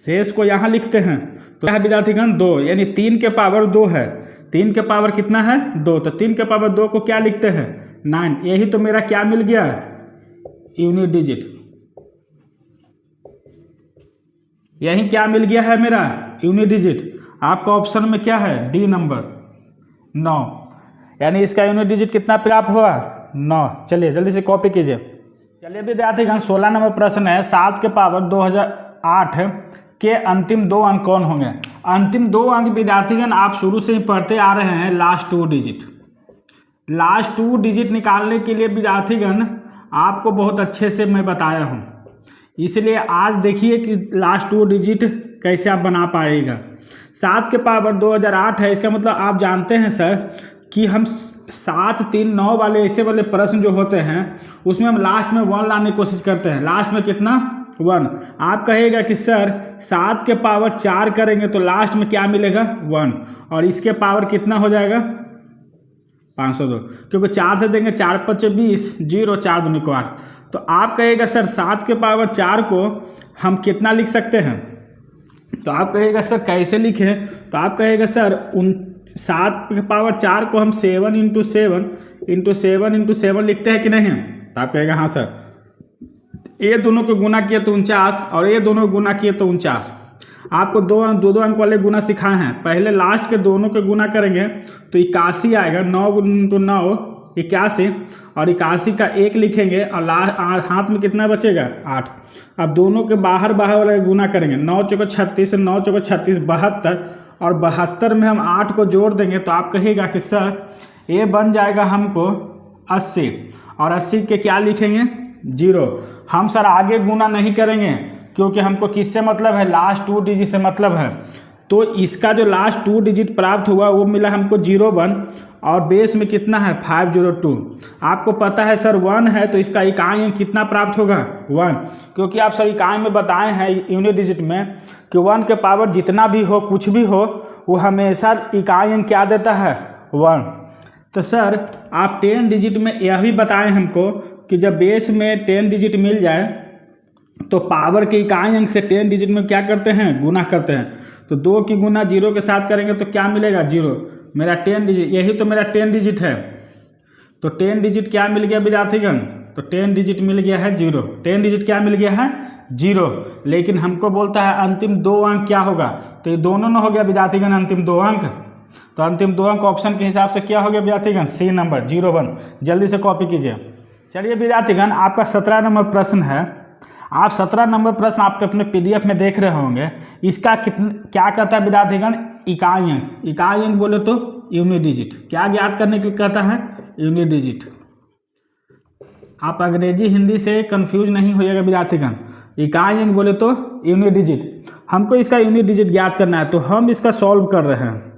A: शेष को यहाँ लिखते हैं। तो है विद्यार्थीगण 2, यानी 3 के पावर 2 है। 3 के पावर कितना है, 2। तो 3 के पावर 2 को क्या लिखते हैं, 9। यही तो मेरा क्या मिल गया, यूनिट डिजिट। यही क्या मिल गया है मेरा, यूनिट डिजिट। आपका ऑप्शन में क्या है, डी नंबर 9, यानी इसका यूनिट डिजिट कितना प्राप्त हुआ, 9। चलिए जल्दी से कॉपी कीजिए। चलिए विद्यार्थीगण 16 नंबर प्रश्न है 7 के पावर 2008 के अंतिम 2 अंक कौन होंगे। अंतिम 2 अंक विद्यार्थीगण आप शुरू से ही पढ़ते आ रहे हैं, लास्ट 2 डिजिट। लास्ट 2 डिजिट निकालने के लिए विद्यार्थीगण आपको बहुत अच्छे से मैं बताया हूँ, इसलिए आज देखिए कि लास्ट 2 डिजिट कैसे आप बना पाएगा। 7 के पावर 2008 है, इसका मतलब आप जानते हैं सर कि हम 7, 3, 9 वाले ऐसे वाले प्रश्न जो होते हैं उसमें हम लास्ट में 1 लाने की कोशिश करते हैं। लास्ट में कितना, 1। आप कहेगा कि सर 7 के पावर 4 करेंगे तो लास्ट में क्या मिलेगा, 1। और इसके पावर कितना हो जाएगा, 502, क्योंकि 4 से देंगे 4 × 5 = 20, 0, 4 दूनी को 8। तो आप कहेगा सर 7 के पावर 4 को हम कितना लिख सकते हैं। तो आप कहेगा सर कैसे लिखें। तो आप कहेगा सर 7 के पावर 4 को हम 7 × 7 × 7 × 7 लिखते हैं कि नहीं। तो आप कहेगा हाँ सर। ये दोनों को गुना किए तो 49, और ये दोनों को गुना किए तो 49। आपको दो दो अंक वाले गुना सिखाए हैं। पहले लास्ट के दोनों के गुना करेंगे तो 81 आएगा, 9 × 9 81, और 81 का 1 लिखेंगे और हाथ में कितना बचेगा 8। अब दोनों के बाहर वाले गुना करेंगे, 9 × 36, 9 × 36 72, और 72 में हम 8 को जोड़ देंगे तो आप कहिएगा कि सर ये बन जाएगा हमको 80, और 80 के क्या लिखेंगे 0। हम सर आगे गुना नहीं करेंगे क्योंकि हमको किससे मतलब है, लास्ट 2 डिजिट से मतलब है। तो इसका जो लास्ट 2 डिजिट प्राप्त हुआ वो मिला हमको 01, और बेस में कितना है 502। आपको पता है सर 1 है तो इसका इकाई अंक कितना प्राप्त होगा 1, क्योंकि आप सर इकाई में बताए हैं यूनिट डिजिट में कि 1 के पावर जितना भी हो कुछ भी हो वो हमेशा इकाई अंक क्या देता है 1। तो सर आप 10 डिजिट में यह भी बताएं हमको कि जब बेस में 10 डिजिट मिल जाए तो पावर के इकाई अंक से 10 डिजिट में क्या करते हैं गुना करते हैं। तो 2 की गुना 0 के साथ करेंगे तो क्या मिलेगा 0। मेरा 10 डिजिट, यही तो मेरा 10 डिजिट है। तो 10 डिजिट क्या मिल गया विद्यार्थीगण, तो 10 डिजिट मिल गया है 0। 10 डिजिट क्या मिल गया है 0, लेकिन हमको बोलता है अंतिम 2 अंक क्या होगा, तो ये दोनों न हो गया विद्यार्थीगण अंतिम 2 अंक। तो अंतिम 2 अंक ऑप्शन के हिसाब से क्या हो गया विद्यार्थीगण सी नंबर 01। जल्दी से कॉपी कीजिए। चलिए विद्यार्थीगण आपका 17 नंबर प्रश्न है। आप 17 नंबर प्रश्न आपके अपने PDF में देख रहे होंगे। इसका क्या कहता है विद्यार्थीगण, इकाई अंक। इकाई अंक बोले तो यूनिट डिजिट। क्या ज्ञात करने के लिए कहता है यूनिट डिजिट। आप अंग्रेजी हिंदी से कंफ्यूज नहीं होइएगा विद्यार्थीगण। इकाई अंक बोले तो यूनिट डिजिट, हमको इसका यूनिट डिजिट ज्ञात करना है तो हम इसका सॉल्व कर रहे हैं।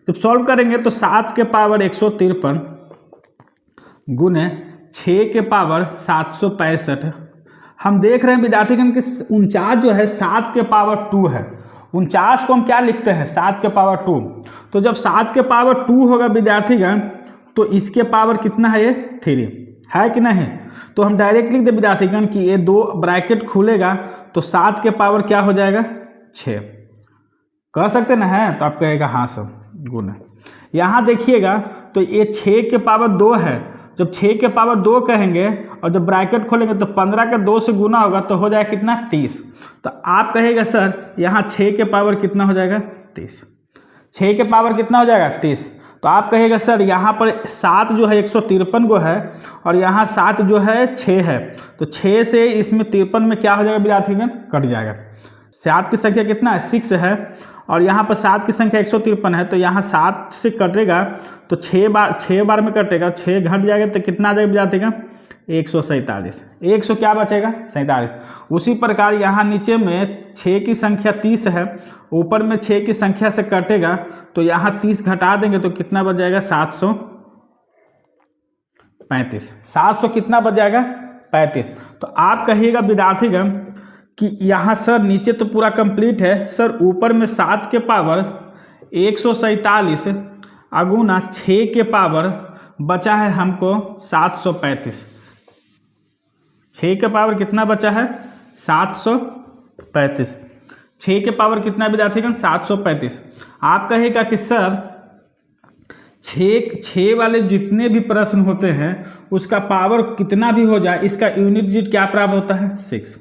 A: जब सॉल्व करेंगे तो 7 के पावर 153 गुने 6 के पावर 765। हम देख रहे हैं विद्यार्थीगण कि 49 जो है 7 के पावर 2 है। 49 को हम क्या लिखते हैं 7 के पावर 2। तो जब 7 के पावर 2 होगा विद्यार्थीगण तो इसके पावर कितना है, ये 3 है कि नहीं। तो हम डायरेक्ट लिख दे विद्यार्थीगण कि ये 2 ब्रैकेट खुलेगा तो 7 के पावर क्या हो जाएगा 6। कर सकते ना है, तो आप कहेगा हाँ सर गुना। यहाँ देखिएगा तो ये 6 के पावर 2 है। जब 6 के पावर 2 कहेंगे और जब ब्रैकेट खोलेंगे तो 15 का 2 से गुना होगा तो हो जाएगा कितना 30। तो आप कहेगा सर यहाँ 6 के पावर कितना हो जाएगा 30। 6 के पावर कितना हो जाएगा 30। तो आप कहेगा सर यहाँ पर 7 जो है 153 गो है और यहाँ 7 जो है 6 है। तो 6 से इसमें 53 में क्या हो जाएगा विद्यार्थीगण कट जाएगा। 7 की संख्या कितना है 6 है और यहाँ पर 7 की संख्या 153 है। तो यहाँ 7 से कटेगा तो 6 बार में कटेगा, 6 घट जाएगा तो कितना आ जाएगा विद्यार्थीगण 147। 100 क्या बचेगा 47। उसी प्रकार यहाँ नीचे में 6 की संख्या 30 है, ऊपर में 6 की संख्या से कटेगा तो यहाँ 30 घटा देंगे तो कितना बच जाएगा 735। 700 कितना बच जाएगा 35। तो आप कहिएगा विद्यार्थीगण कि यहाँ सर नीचे तो पूरा कंप्लीट है, सर ऊपर में 7 के पावर 147 अगुना 6 के पावर बचा है हमको 735। 6 के पावर कितना बचा है 735। 6 के पावर कितना विद्यार्थीगण 735। आप कहेगा कि सर 6 वाले जितने भी प्रश्न होते हैं उसका पावर कितना भी हो जाए इसका यूनिट डिजिट क्या प्राप्त होता है 6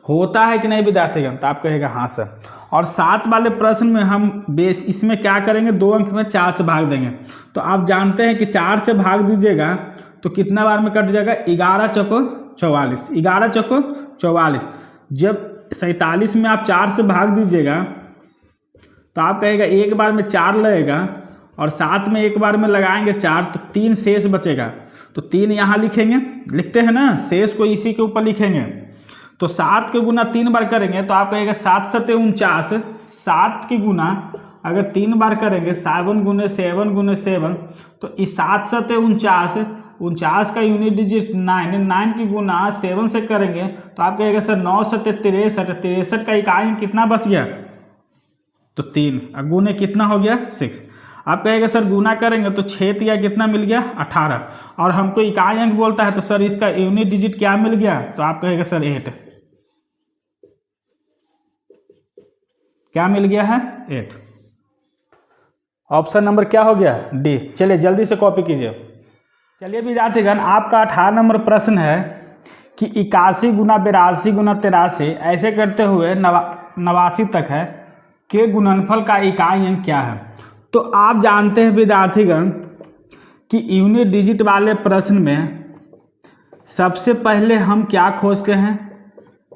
A: होता है कि नहीं विद्यार्थीगण। तो आप कहेगा हाँ सर। और 7 वाले प्रश्न में हम बेस इसमें क्या करेंगे 2 अंक में 4 से भाग देंगे। तो आप जानते हैं कि 4 से भाग दीजिएगा तो कितना बार में कट जाएगा 11 चौको 44। 11 चौको 44। जब 47 में आप 4 से भाग दीजिएगा तो आप कहेगा एक बार में 4 लगेगा और 7 में एक बार में लगाएंगे 4 तो 3 शेष बचेगा। तो 3 यहाँ लिखेंगे, लिखते हैं ना, शेष को इसी के ऊपर लिखेंगे। तो 7 के गुना 3 बार करेंगे तो आप कहेगा 7 7 49। 7 की गुना अगर 3 बार करेंगे 7 गुने 7 गुने 7 तो इस 7 7 49। 49 का यूनिट डिजिट 9। 9 की गुना 7 से करेंगे तो आप कहेगा सर 9 7 63। 63 का इकाई कितना बच गया तो 3 गुने कितना हो गया 6। आप कहेगा सर गुना करेंगे तो 6 तिया कितना मिल गया 18 और हमको इकाई अंक बोलता है तो सर इसका यूनिट डिजिट क्या मिल गया। तो आप कहेगा सर 8। क्या मिल गया है 8। ऑप्शन नंबर क्या हो गया डी। चलिए जल्दी से कॉपी कीजिए। चलिए विद्यार्थीगण आपका 18 नंबर प्रश्न है कि 81 गुना 82 गुना 83 ऐसे करते हुए 89 तक है। के गुणनफल का इकाई अंक क्या है। तो आप जानते हैं विद्यार्थीगण कि यूनिट डिजिट वाले प्रश्न में सबसे पहले हम क्या खोजते हैं,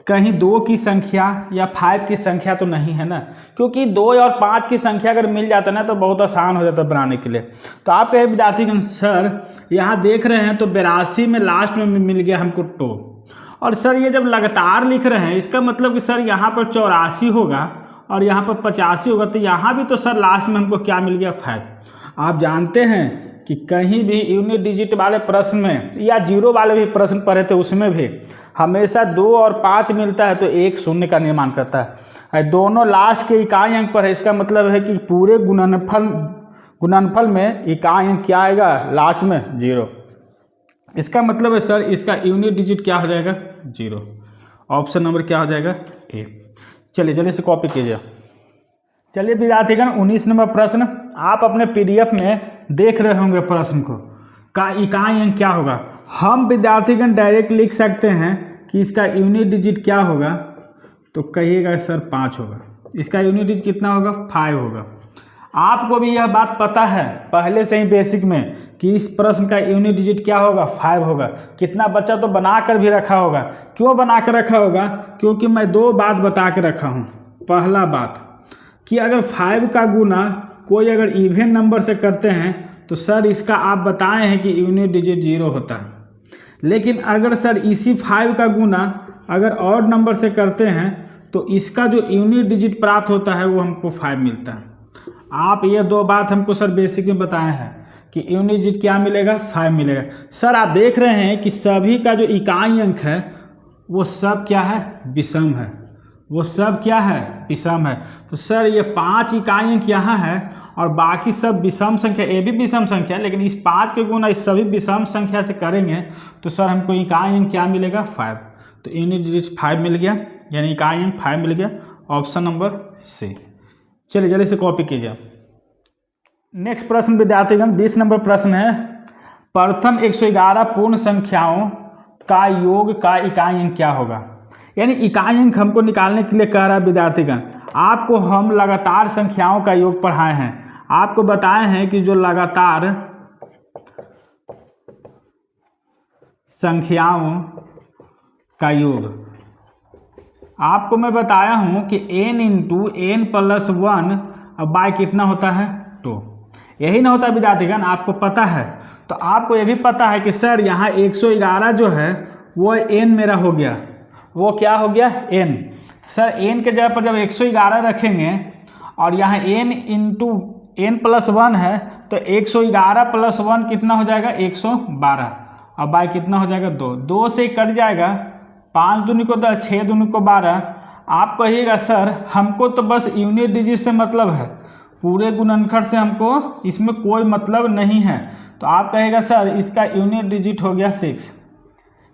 A: कहीं 2 की संख्या या 5 की संख्या तो नहीं है ना, क्योंकि 2 और 5 की संख्या अगर मिल जाता ना तो बहुत आसान हो जाता बनाने के लिए। तो आप कहे विद्यार्थीगण सर यहाँ देख रहे हैं तो 82 में लास्ट में मिल गया हमको 2, और सर ये जब लगातार लिख रहे हैं इसका मतलब कि सर यहाँ पर 84 होगा और यहाँ पर 85 होगा, तो यहाँ भी तो सर लास्ट में हमको क्या मिल गया 5। आप जानते हैं कि कहीं भी यूनिट डिजिट वाले प्रश्न में या जीरो वाले भी प्रश्न पढ़े थे उसमें भी हमेशा 2 और 5 मिलता है तो 1 शून्य का निर्माण करता है। दोनों लास्ट के इकाई अंक पर है, इसका मतलब है कि पूरे गुणनफल में इकाई अंक क्या आएगा लास्ट में 0। इसका मतलब है सर इसका यूनिट डिजिट क्या हो जाएगा 0। ऑप्शन नंबर क्या हो जाएगा ए। चलिए जल्दी से कॉपी कीजिए। चलिए विद्यार्थीगण 19 नंबर प्रश्न आप अपने पीडीएफ में देख रहे होंगे प्रश्न को का इकाई अंक क्या होगा। हम विद्यार्थीगण डायरेक्ट लिख सकते हैं कि इसका यूनिट डिजिट क्या होगा, तो कहिएगा सर 5 होगा। इसका यूनिट डिजिट कितना होगा 5 होगा। आपको भी यह बात पता है पहले से ही बेसिक में कि इस प्रश्न का यूनिट डिजिट क्या होगा 5 होगा। कितना बच्चा तो बना कर भी रखा होगा। क्यों बना कर रखा होगा, क्योंकि मैं 2 बात बता के रखा हूँ। पहला बात कि अगर 5 का गुना कोई अगर इवन नंबर से करते हैं तो सर इसका आप बताए हैं कि यूनिट डिजिट 0 होता है, लेकिन अगर सर इसी 5 का गुना अगर ऑड नंबर से करते हैं तो इसका जो यूनिट डिजिट प्राप्त होता है वो हमको 5 मिलता है। आप ये 2 बात हमको सर बेसिक में बताए हैं कि यूनिट डिजिट क्या मिलेगा 5 मिलेगा। सर आप देख रहे हैं कि सभी का जो इकाई अंक है वो सब क्या है विषम है, वो सब क्या है विषम है। तो सर ये 5 इकाई अंक यहाँ है और बाकी सब विषम संख्या, ये भी विषम संख्या, लेकिन इस 5 के गुना इस सभी विषम संख्या से करेंगे तो सर हमको इकाई अंक क्या मिलेगा 5। तो यूनिट डिजिट 5 मिल गया, यानी इकाई अंक 5 मिल गया। Option number C. चलिए जल्दी से कॉपी कीजिए। नेक्स्ट प्रश्न विद्यार्थीगण 20 नंबर प्रश्न है, प्रथम 111 पूर्ण संख्याओं का योग का इकाई अंक क्या होगा। यानी इकाई अंक हमको निकालने के लिए कह रहा है विद्यार्थीगण। आपको हम लगातार संख्याओं का योग पढ़ाए हैं, आपको बताए हैं कि जो लगातार संख्याओं का योग, आपको मैं बताया हूं कि n into n plus 1 by कितना होता है 2। यही ना होता विद्यार्थीगण, आपको पता है। तो आपको ये भी पता है कि सर यहाँ 111 जो है वो n मेरा हो गया, वो क्या हो गया n। सर n के जगह पर जब 111 रखेंगे और यहाँ n इंटू n प्लस 1 है तो 111 प्लस 1 कितना हो जाएगा 112, और बाय कितना हो जाएगा 2। 2 से कट जाएगा, 5 दूनी को 10, 6 दूनी को 12। आप कहिएगा सर हमको तो बस यूनिट डिजिट से मतलब है, पूरे गुणनखंड से हमको इसमें कोई मतलब नहीं है। तो आप कहेगा सर इसका यूनिट डिजिट हो गया 6,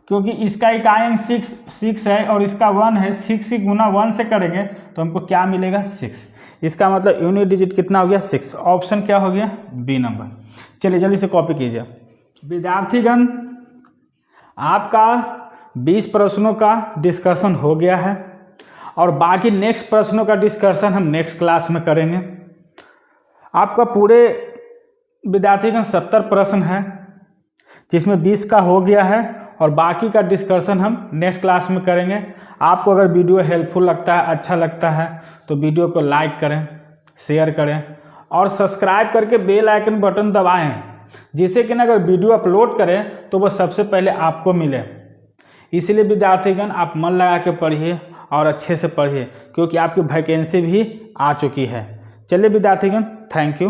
A: क्योंकि इसका इकाई अंक 6 है और इसका 1 है। 6 की गुना 1 से करेंगे तो हमको क्या मिलेगा 6। इसका मतलब यूनिट डिजिट कितना हो गया 6। ऑप्शन क्या हो गया बी नंबर। चलिए जल्दी से कॉपी कीजिए। विद्यार्थीगण आपका 20 प्रश्नों का डिस्कशन हो गया है और बाकी नेक्स्ट प्रश्नों का डिस्कशन हम नेक्स्ट क्लास में करेंगे। आपका पूरे विद्यार्थीगण 70 प्रश्न है, जिसमें 20 का हो गया है और बाकी का डिस्कशन हम नेक्स्ट क्लास में करेंगे। आपको अगर वीडियो हेल्पफुल लगता है, अच्छा लगता है तो वीडियो को लाइक करें, शेयर करें और सब्सक्राइब करके बेल आइकन बटन दबाएं, जिससे कि ना अगर वीडियो अपलोड करें तो वो सबसे पहले आपको मिले। इसलिए विद्यार्थीगण आप मन लगा के पढ़िए और अच्छे से पढ़िए, क्योंकि आपकी वैकेंसी भी आ चुकी है। चलिए विद्यार्थीगण, थैंक यू।